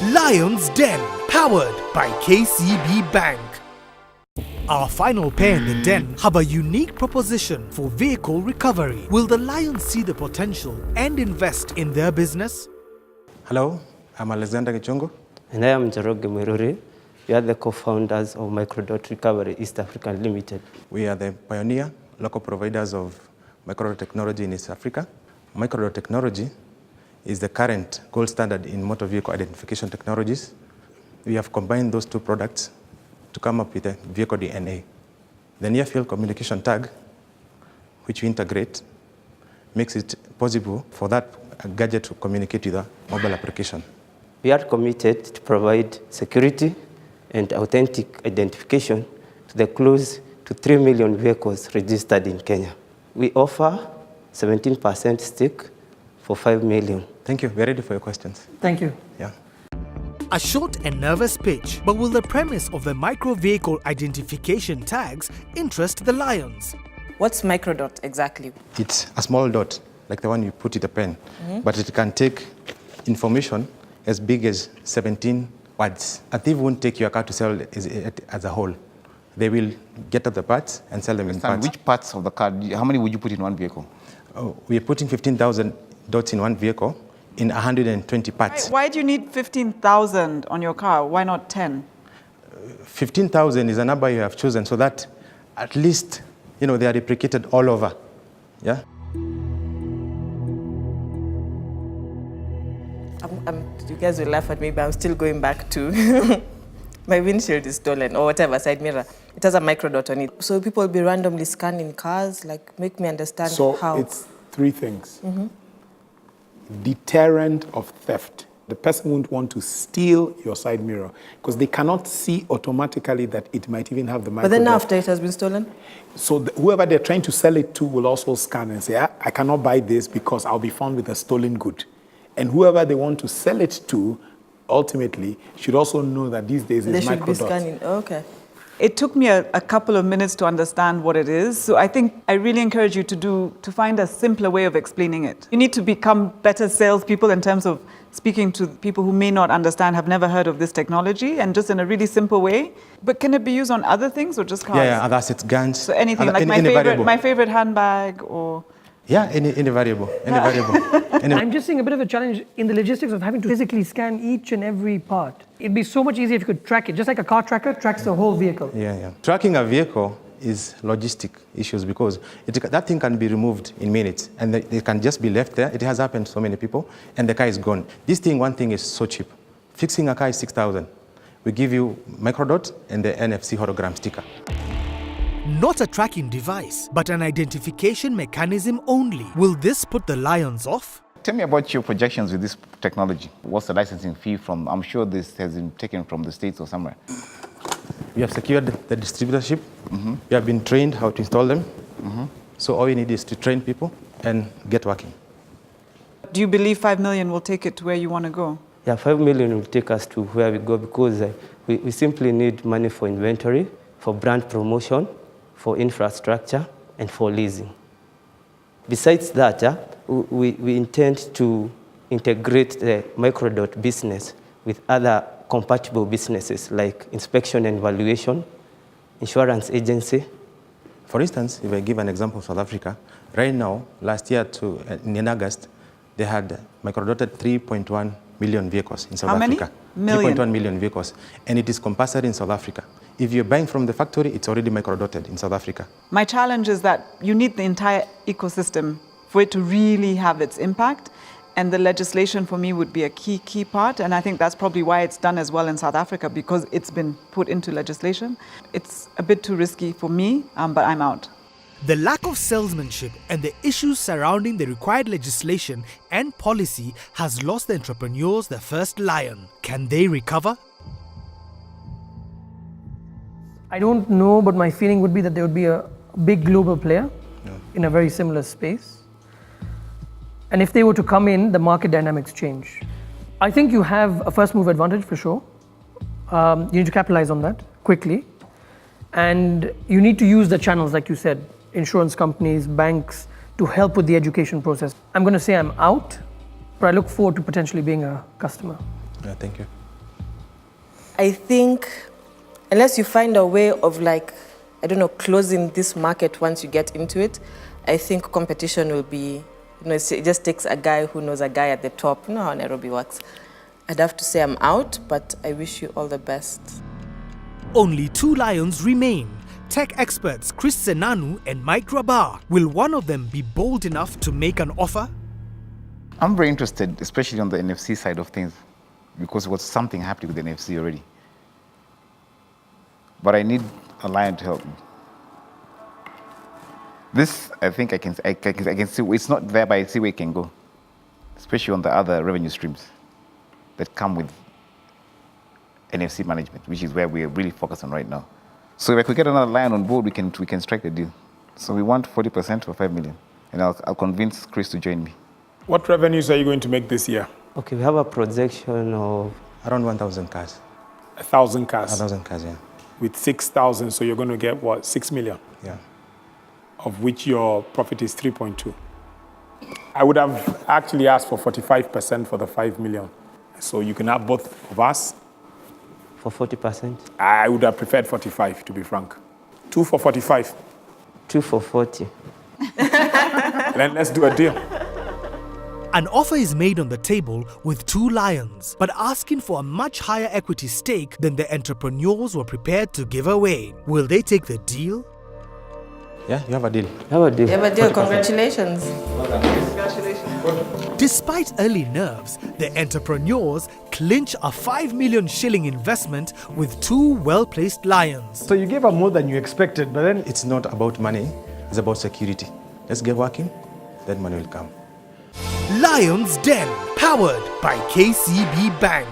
Lion's Den, powered by KCB Bank. Our final pair in the den have a unique proposition for vehicle recovery. Will the Lions see the potential and invest in their business? Hello, I'm Alexander Gichongo. And I am Njoroge Mweruri. We are the co-founders of MICRODOT Recovery East Africa Limited. We are the pioneer local providers of MICRODOT technology in East Africa. MICRODOT technology is the current gold standard in motor vehicle identification technologies. We have combined those two products to come up with a vehicle DNA. The near-field communication tag, which we integrate, makes it possible for that gadget to communicate with a mobile application. We are committed to provide security and authentic identification to the close to 3 million vehicles registered in Kenya. We offer 17% stake for 5 million. Thank you. We're ready for your questions. Thank you. Yeah. A short and nervous pitch, but will the premise of the micro-vehicle identification tags interest the Lions? What's MICRODOT exactly? It's a small dot, like the one you put in a pen, but it can take information as big as 17 words. A thief won't take your car to sell it as a whole. They will get at the parts and sell them in parts. Which parts of the car, how many would you put in one vehicle? We are putting 15,000 dots in one vehicle in 120 parts. Why do you need 15,000 on your car? Why not 10? 15,000 is a number you have chosen so that at least, they are replicated all over. Yeah? You guys will laugh at me, but I'm still going back to my windshield is stolen or whatever, side mirror. It has a MICRODOT on it. So people will be randomly scanning cars, make me understand how. So it's three things. Deterrent of theft. The person won't want to steal your side mirror because they cannot see automatically that it might even have the MICRODOT. But then after it has been stolen? So whoever they're trying to sell it to will also scan and say, I cannot buy this because I'll be found with a stolen good. And whoever they want to sell it to, ultimately, should also know that these days they is should MICRODOT. be scanning. Okay. It took me a couple of minutes to understand what it is. So I think I really encourage you to find a simpler way of explaining it. You need to become better salespeople in terms of speaking to people who may not understand, have never heard of this technology, and just in a really simple way. But can it be used on other things or just cars? Yeah, other assets, guns. So anything, like my favorite handbag or... Yeah, any variable. I'm just seeing a bit of a challenge in the logistics of having to physically scan each and every part. It'd be so much easier if you could track it, just like a car tracker tracks the whole vehicle. Yeah. Tracking a vehicle is logistic issues because that thing can be removed in minutes and it can just be left there. It has happened to so many people and the car is gone. One thing is so cheap. Fixing a car is 6,000. We give you MICRODOT and the NFC hologram sticker. Not a tracking device, but an identification mechanism only. Will this put the Lions off? Tell me about your projections with this technology. What's the licensing fee from? I'm sure this has been taken from the States or somewhere. We have secured the distributorship. We have been trained how to install them. So all we need is to train people and get working. Do you believe 5 million will take it to where you want to go? Yeah, 5 million will take us to where we go because we simply need money for inventory, for brand promotion, for infrastructure, and for leasing. Besides that, we intend to integrate the MICRODOT business with other compatible businesses like inspection and valuation, insurance agency. For instance, if I give an example of South Africa, right now, last year in August, they had MICRODOTed 3.1 million vehicles in South Africa. How many? 3.1 million vehicles. And it is compulsory in South Africa. If you're buying from the factory, it's already MICRODOTed in South Africa. My challenge is that you need the entire ecosystem for it to really have its impact. And the legislation for me would be a key part. And I think that's probably why it's done as well in South Africa, because it's been put into legislation. It's a bit too risky for me, but I'm out. The lack of salesmanship and the issues surrounding the required legislation and policy has lost the entrepreneurs their first lion. Can they recover? I don't know, but my feeling would be that there would be a big global player in a very similar space. And if they were to come in, the market dynamics change. I think you have a first move advantage for sure. You need to capitalize on that quickly. And you need to use the channels, like you said, insurance companies, banks, to help with the education process. I'm going to say I'm out, but I look forward to potentially being a customer. Yeah, thank you. I think unless you find a way of like, I don't know, closing this market once you get into it, I think competition will be, it just takes a guy who knows a guy at the top. You know how Nairobi works. I'd have to say I'm out, but I wish you all the best. Only 2 lions remain. Tech experts Chris Senanu and Mike Rabar. Will one of them be bold enough to make an offer? I'm very interested, especially on the NFC side of things, because there was something happening with the NFC already. But I need a lion to help me. This, I think I can see, it's not there, but I see where it can go, especially on the other revenue streams that come with NFC management, which is where we're really focused on right now. So if I could get another lion on board, we can strike the deal. So we want 40% for 5 million, and I'll convince Chris to join me. What revenues are you going to make this year? Okay, we have a projection of Around 1,000 cars. 1,000 cars. 1,000 cars, yeah. With 6,000, so you're going to get what, 6 million? Yeah. Of which your profit is 3.2. I would have actually asked for 45% for the 5 million. So you can have both of us. for 40%. I would have preferred 45, to be frank. 2 for 45. 2 for 40. Then let's do a deal. An offer is made on the table with 2 lions, but asking for a much higher equity stake than the entrepreneurs were prepared to give away. Will they take the deal? Yeah, you have a deal. How about this? Yeah, but dear, congratulations. Despite early nerves, the entrepreneurs clinch a 5 million shilling investment with 2 well-placed lions. So you gave up more than you expected, but then It's not about money, it's about security. Let's get working, then money will come. Lions Den, powered by KCB Bank.